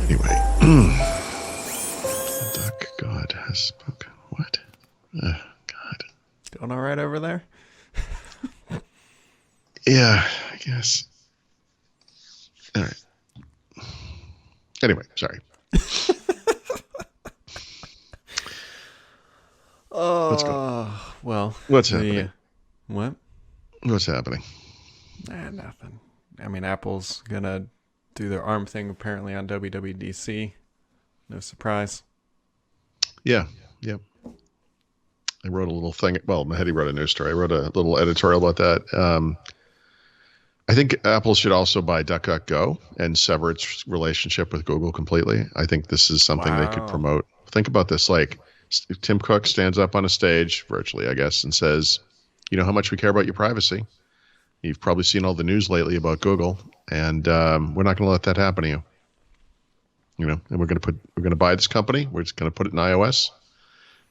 Anyway, the duck god has spoken. What? God. Going all right over there? Yeah, I guess. All right. Anyway, sorry. What's going on? Well, What's happening? What? What's happening? Nothing. I mean, Apple's gonna do their ARM thing apparently on WWDC. No surprise. Yeah. Yep. I wrote a little thing. Well, Mehdi wrote a news story. I wrote a little editorial about that. I think Apple should also buy DuckDuckGo and sever its relationship with Google completely. I think this is something they could promote. Think about this. Like Tim Cook stands up on a stage, virtually, I guess, and says, you know how much we care about your privacy. You've probably seen all the news lately about Google, and we're not going to let that happen to you. You know, and we're going to buy this company. We're just going to put it in iOS.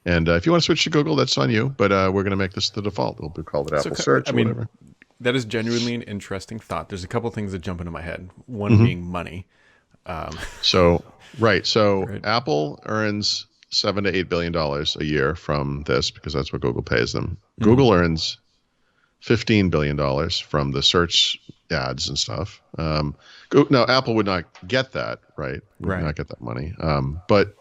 And if you want to switch to Google, that's on you. But we're going to make this the default. We'll call it Apple Search or whatever. That is genuinely an interesting thought. There's a couple things that jump into my head. One being money. So Apple earns $7 to $8 billion a year from this because that's what Google pays them. Google earns $15 billion from the search ads and stuff. Now, Apple would not get that, right? Would not get that money. But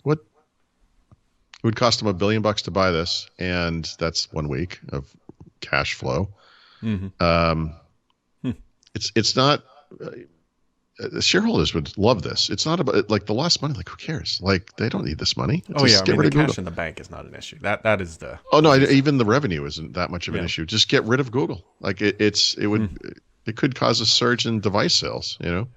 what it would cost them $1 billion to buy this, and that's 1 week of cash flow. It's not. The shareholders would love this. It's not about like the lost money. Like who cares? Like they don't need this money. Just get rid of Google. Cash in the bank is not an issue. That is the. Oh no! Even the revenue isn't that much of an issue. Just get rid of Google. Like it could cause a surge in device sales. You know.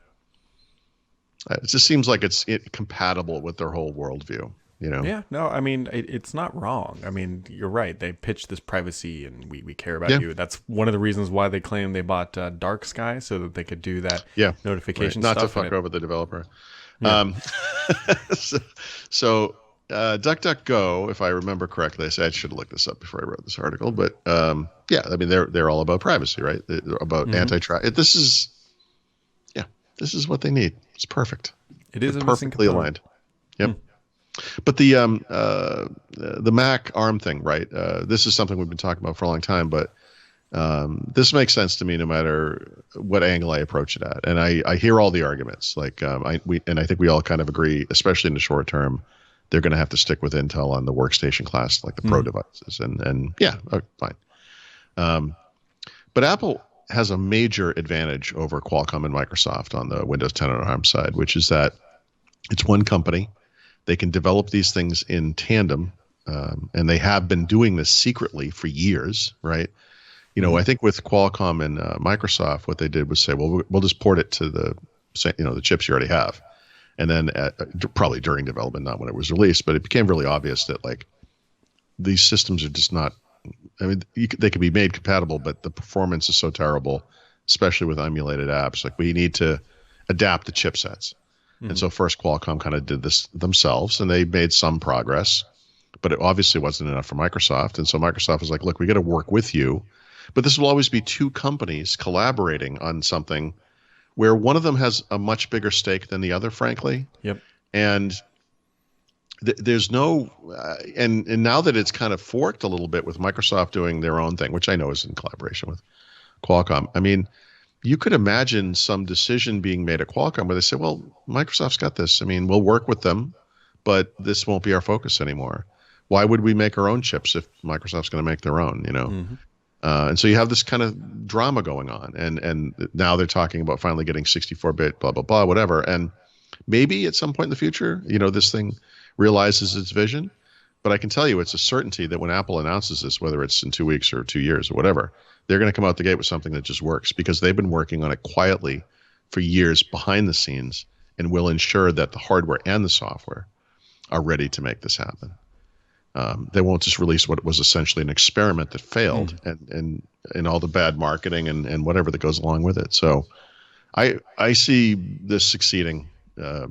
It just seems like it's compatible with their whole worldview. You know? Yeah, no, I mean, it's not wrong. I mean, you're right. They pitched this privacy and we care about you. That's one of the reasons why they claim they bought Dark Sky so that they could do that notification stuff. Not to fuck over the developer. Yeah. So DuckDuckGo, if I remember correctly, I should have looked this up before I wrote this article, but yeah, I mean, they're all about privacy, right? They're about antitrust. This is what they need. It's perfect. It is perfectly aligned. Yep. But the Mac ARM thing, right? This is something we've been talking about for a long time, but this makes sense to me no matter what angle I approach it at. And I hear all the arguments. Like I think we all kind of agree, especially in the short term, they're going to have to stick with Intel on the workstation class, like the Pro devices. And yeah, fine. But Apple has a major advantage over Qualcomm and Microsoft on the Windows 10 and ARM side, which is that it's one company. They can develop these things in tandem, and they have been doing this secretly for years, right? You know, I think with Qualcomm and Microsoft, what they did was say, well, we'll just port it to the chips you already have, and then probably during development, not when it was released, but it became really obvious that like these systems are just not. I mean, they can be made compatible, but the performance is so terrible, especially with emulated apps. Like we need to adapt the chipsets. And so first Qualcomm kind of did this themselves, and they made some progress, but it obviously wasn't enough for Microsoft. And so Microsoft was like, look, we got to work with you, but this will always be two companies collaborating on something where one of them has a much bigger stake than the other, frankly. Yep. And there's no, and now that it's kind of forked a little bit with Microsoft doing their own thing, which I know is in collaboration with Qualcomm. I mean, you could imagine some decision being made at Qualcomm where they say, well, Microsoft's got this. I mean, we'll work with them, but this won't be our focus anymore. Why would we make our own chips if Microsoft's going to make their own, you know? And so you have this kind of drama going on. And now they're talking about finally getting 64-bit, blah, blah, blah, whatever. And maybe at some point in the future, you know, this thing realizes its vision. But I can tell you it's a certainty that when Apple announces this, whether it's in 2 weeks or 2 years or whatever, they're going to come out the gate with something that just works because they've been working on it quietly for years behind the scenes and will ensure that the hardware and the software are ready to make this happen. They won't just release what was essentially an experiment that failed and all the bad marketing and whatever that goes along with it. So I see this succeeding. I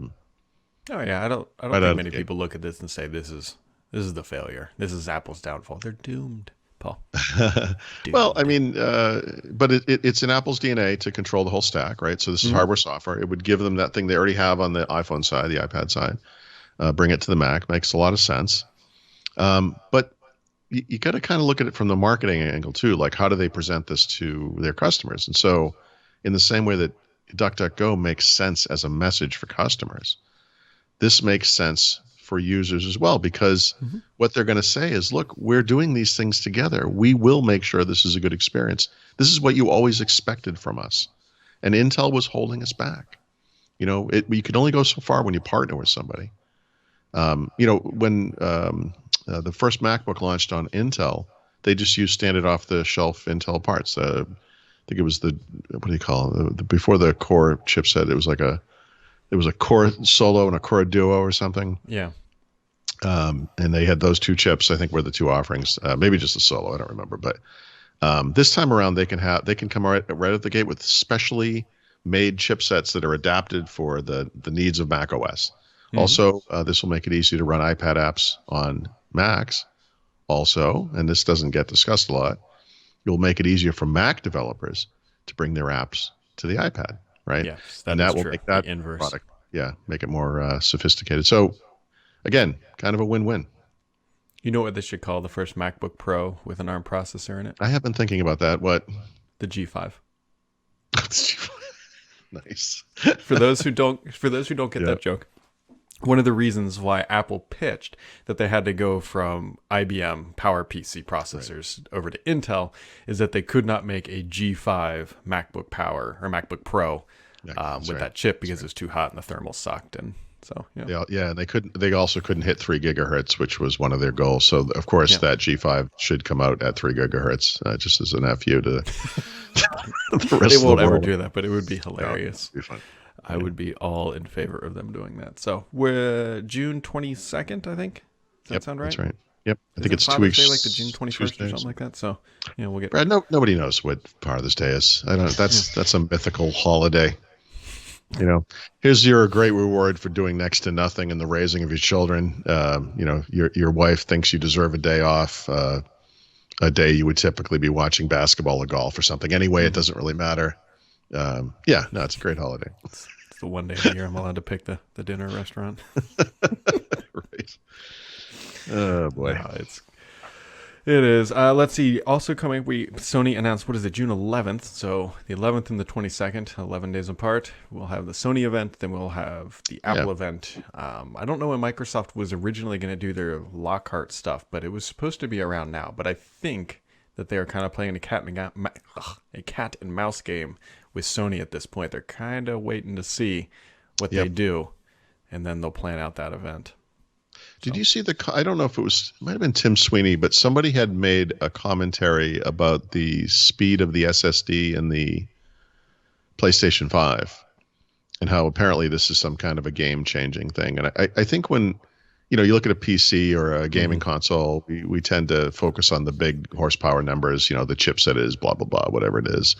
don't think many people look at this and say this is the failure. This is Apple's downfall. They're doomed. Paul? Well, I mean, but it's in Apple's DNA to control the whole stack, right? So this is hardware, software. It would give them that thing they already have on the iPhone side, the iPad side, bring it to the Mac. Makes a lot of sense. But you got to kind of look at it from the marketing angle too. Like, how do they present this to their customers? And so, in the same way that DuckDuckGo makes sense as a message for customers, this makes sense for users as well, because what they're going to say is, look, we're doing these things together. We will make sure this is a good experience. This is what you always expected from us. And Intel was holding us back. You know, you can only go so far when you partner with somebody. You know, when the first MacBook launched on Intel, they just used standard off-the-shelf Intel parts. I think it was what do you call it? Before the Core chipset, it was like it was a Core Solo and a Core Duo or something. Yeah. And they had those two chips, I think, were the two offerings. Maybe just a Solo, I don't remember. But this time around, they can come right at the gate with specially made chipsets that are adapted for the needs of Mac OS. Also, this will make it easy to run iPad apps on Macs. Also, and this doesn't get discussed a lot, you'll make it easier for Mac developers to bring their apps to the iPad, right? Yes, and that will make that product, make it more sophisticated. So, again, kind of a win-win. You know what they should call the first MacBook Pro with an ARM processor in it? I have been thinking about that. What? The G5. Nice. For those who don't get that joke, one of the reasons why Apple pitched that they had to go from IBM PowerPC processors over to Intel is that they could not make a G5 MacBook Power or MacBook Pro with that chip because it was too hot and the thermal sucked. And so, and they also couldn't hit 3 gigahertz, which was one of their goals. So of course that G5 should come out at 3 gigahertz, just as an FU to the rest. They won't ever do that, but it would be hilarious. It'd be fun. I would be all in favor of them doing that. So we're June 22nd, I think. Does that sound right? That's right. Yep. I think it's 2 weeks. Day, like the June 21st or something like that. So, we'll get. Brad, nobody knows what Father's Day is. I don't. That's a mythical holiday. Here's your great reward for doing next to nothing in the raising of your children. Your wife thinks you deserve a day off. A day you would typically be watching basketball or golf or something. Anyway, it doesn't really matter. It's a great holiday. It's the one day of the year I'm allowed to pick the dinner restaurant. Right. Oh boy. No, it is. Let's see. Also coming, Sony announced, what is it, June 11th. So the 11th and the 22nd, 11 days apart. We'll have the Sony event, then we'll have the Apple event. I don't know when Microsoft was originally going to do their Lockhart stuff, but it was supposed to be around now. But I think that they are kind of playing a cat and mouse game with Sony at this point. They're kind of waiting to see what they do, and then they'll plan out that event. Did you see I don't know if it might have been Tim Sweeney, but somebody had made a commentary about the speed of the SSD in the PlayStation 5 and how apparently this is some kind of a game-changing thing. And I think when you look at a PC or a gaming console, we tend to focus on the big horsepower numbers, the chipset is blah, blah, blah, whatever it is.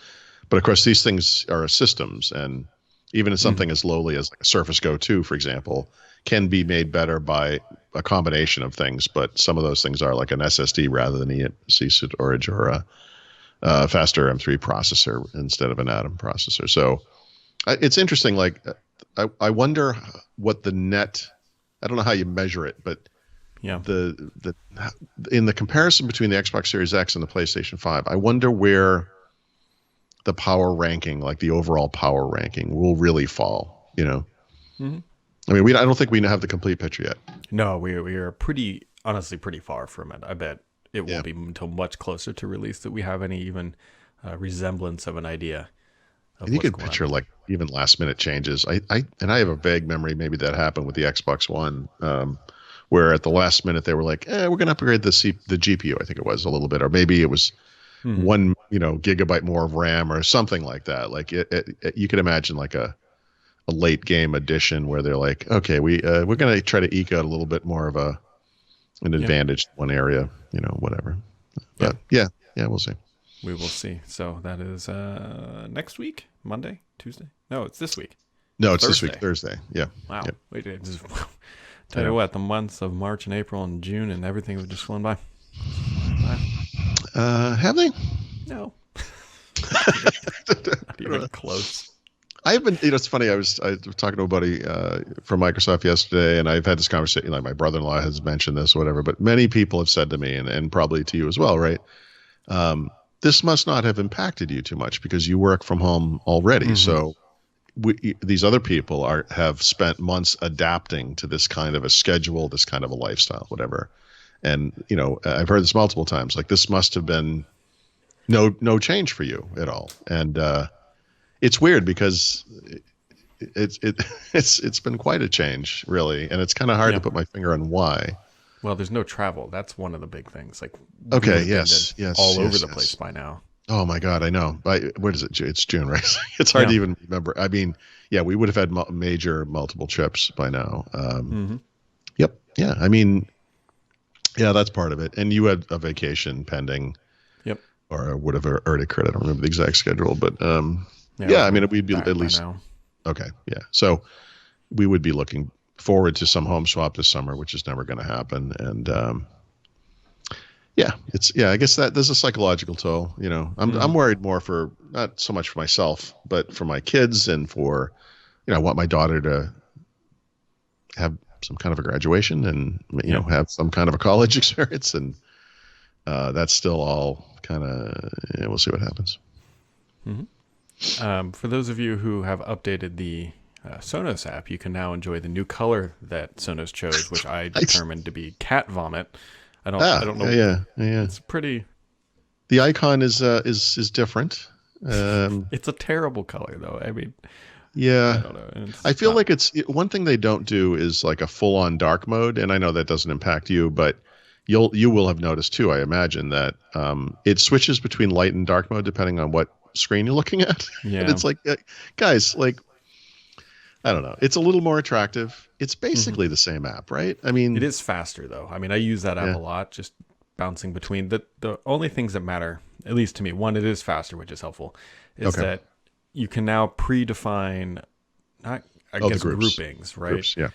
But of course, these things are systems, and even if something as lowly as like a Surface Go 2, for example, can be made better by a combination of things. But some of those things are like an SSD rather than eMMC storage or a faster M3 processor instead of an Atom processor. So it's interesting. Like I wonder what the net. I don't know how you measure it, but the in the comparison between the Xbox Series X and the PlayStation 5, I wonder where the power ranking, like the overall power ranking, will really fall. I mean, I don't think we have the complete picture yet. No, we are honestly pretty far from it. I bet it won't be until much closer to release that we have any even resemblance of an idea. And you could picture like even last minute changes. I have a vague memory maybe that happened with the Xbox One, where at the last minute they were like, we're going to upgrade the GPU. I think it was a little bit, or maybe it was 1 gigabyte more of RAM or something like that. Like you could imagine like a late game edition where they're like, okay, we're going to try to eke out a little bit more of an advantage in one area, whatever. But we'll see. We will see. So that is next week, Monday, Tuesday. No, it's this week. No, it's Thursday. This week, Thursday. Yeah. Wow. Yep. Wait, tell you what, the months of March and April and June and everything was just flown by. Have they? No. Not even close. I've been, it's funny. I was talking to a buddy from Microsoft yesterday, and I've had this conversation. Like my brother-in-law has mentioned this, or whatever. But many people have said to me, and probably to you as well, right? This must not have impacted you too much because you work from home already. Mm-hmm. So these other people have spent months adapting to this kind of a schedule, this kind of a lifestyle, whatever. And I've heard this multiple times. Like this must have been no change for you at all, and it's weird because it's been quite a change, really, and it's kind of hard to put my finger on why. Well, there's no travel. That's one of the big things. Like, okay, yes, all over the place by now. Oh my God, I know. What is it? It's June, right? It's hard to even remember. I mean, yeah, we would have had multiple trips by now. Yep. Yeah. I mean, yeah, that's part of it. And you had a vacation pending. Yep. Or would have already occurred. I don't remember the exact schedule, but I mean, we'd be at least now. Okay. Yeah. So we would be looking forward to some home swap this summer, which is never going to happen. And I guess that there's a psychological toll. I'm worried more for not so much for myself, but for my kids and for, I want my daughter to have some kind of a graduation and have some kind of a college experience, and that's still all kind of we'll see what happens. Mm-hmm. For those of you who have updated the Sonos app, you can now enjoy the new color that Sonos chose, which I determined to be cat vomit. I don't know. Yeah. It's pretty. The icon is different. It's a terrible color, though. I mean, yeah. I don't know. I feel like it's one thing they don't do is like a full-on dark mode, and I know that doesn't impact you, but you will have noticed too, I imagine, that it switches between light and dark mode depending on what screen you're looking at. Yeah. And it's like, guys, like, I don't know. It's a little more attractive. It's basically the same app, right? I mean, it is faster though. I mean, I use that app a lot, just bouncing between the only things that matter, at least to me. One, it is faster, which is helpful, is that you can now predefine, groupings, right? Groups, yeah.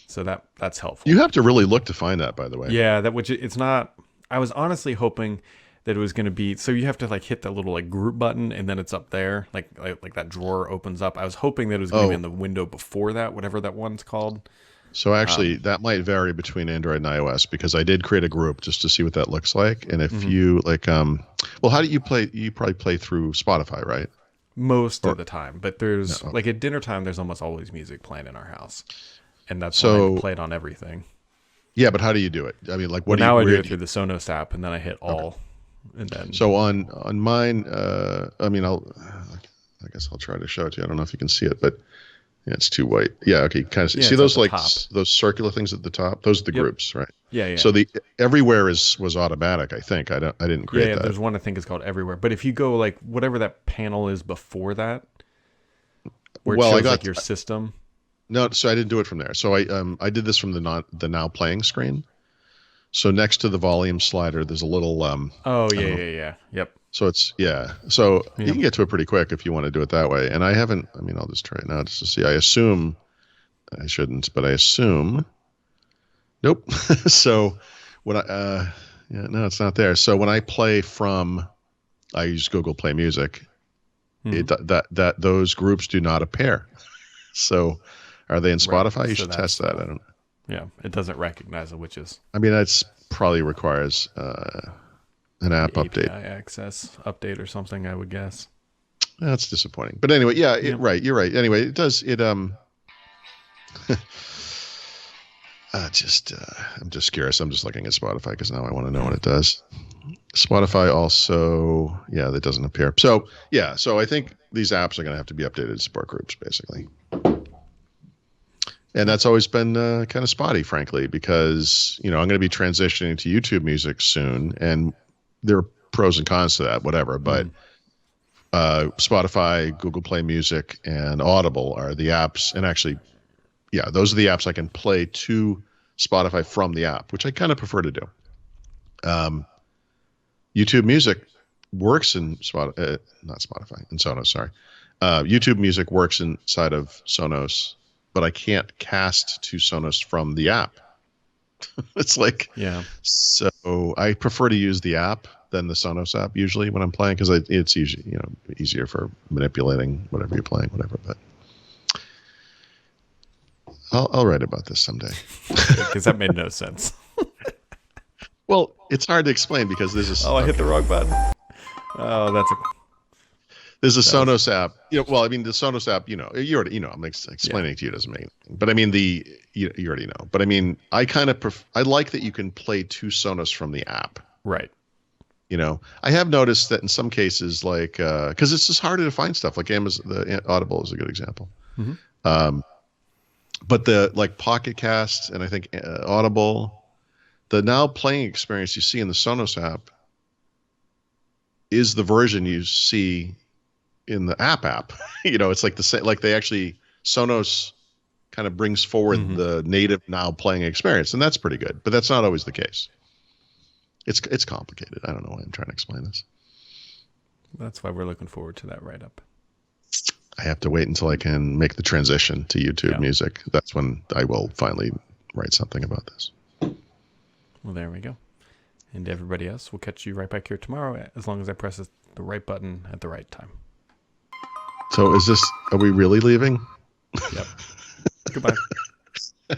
So that's helpful. You have to really look to find that, by the way. Yeah, it's not. I was honestly hoping that it was going to be, so you have to like hit that little like group button and then it's up there, like that drawer opens up. I was hoping that it was going to be in the window before that, whatever that one's called. So actually, that might vary between Android and iOS, because I did create a group just to see what that looks like. And if you like, well, how do you play? You probably play through Spotify, right? Most of the time, but there's like at dinner time, there's almost always music playing in our house, and that's why I play it on everything. Yeah, but how do you do it? I mean, like, what? Now I do it through the Sonos app, and then I hit all, and then. So on mine, I mean, I guess I'll try to show it to you. I don't know if you can see it, but yeah, it's too white. Yeah, okay, kind of see those like those circular things at the top. Those are the groups, right? Yeah. So the everywhere was automatic. I think I didn't create that. There's one I think is called Everywhere, but if you go like whatever that panel is before that, where it shows like your system. No, so I didn't do it from there. So I did this from the now playing screen. So next to the volume slider, there's a little Yep. So it's So you can get to it pretty quick if you want to do it that way. And I haven't. I mean, I'll just try it now just to see. I assume I shouldn't, but I assume. Nope. So when no, it's not there. So when I play I use Google Play Music. That those groups do not appear. So are they in Spotify? Right. You should test that. I don't know. Yeah, it doesn't recognize the witches. I mean, that's probably requires an app update. API access update or something, I would guess. That's disappointing. But anyway, right. You're right. Anyway, it does. I'm just curious. I'm just looking at Spotify because now I want to know what it does. Spotify also, that doesn't appear. So I think these apps are going to have to be updated to support groups, basically. And that's always been kind of spotty, frankly, because, I'm going to be transitioning to YouTube Music soon, and there are pros and cons to that, whatever. But Spotify, Google Play Music, and Audible are the apps. And actually, those are the apps I can play to Spotify from the app, which I kind of prefer to do. YouTube Music works in Spotify, not Spotify, in Sonos, sorry. YouTube Music works inside of Sonos, but I can't cast to Sonos from the app. It's like, so I prefer to use the app than the Sonos app usually when I'm playing because it's usually easier for manipulating whatever you're playing, whatever. But I'll write about this someday because that made no sense. Well, it's hard to explain because this is. Oh, I hit the wrong button. Oh, there's a Sonos app. Well, I mean, the Sonos app. You already. I'm explaining it to you doesn't mean anything. But I mean, you already know. But I mean, I kind of I like that you can play to Sonos from the app. Right. I have noticed that in some cases, like, because it's just harder to find stuff. Like the Audible is a good example. Mm-hmm. But the Pocket Cast and I think Audible, the now playing experience you see in the Sonos app is the version you see in the app. It's like the same. Like they actually Sonos kind of brings forward the native now playing experience, and that's pretty good. But that's not always the case. It's complicated. I don't know why I'm trying to explain this. That's why we're looking forward to that write-up. I have to wait until I can make the transition to YouTube music. That's when I will finally write something about this. Well, there we go. And everybody else, we'll catch you right back here tomorrow as long as I press the right button at the right time. So are we really leaving? Yep. Goodbye.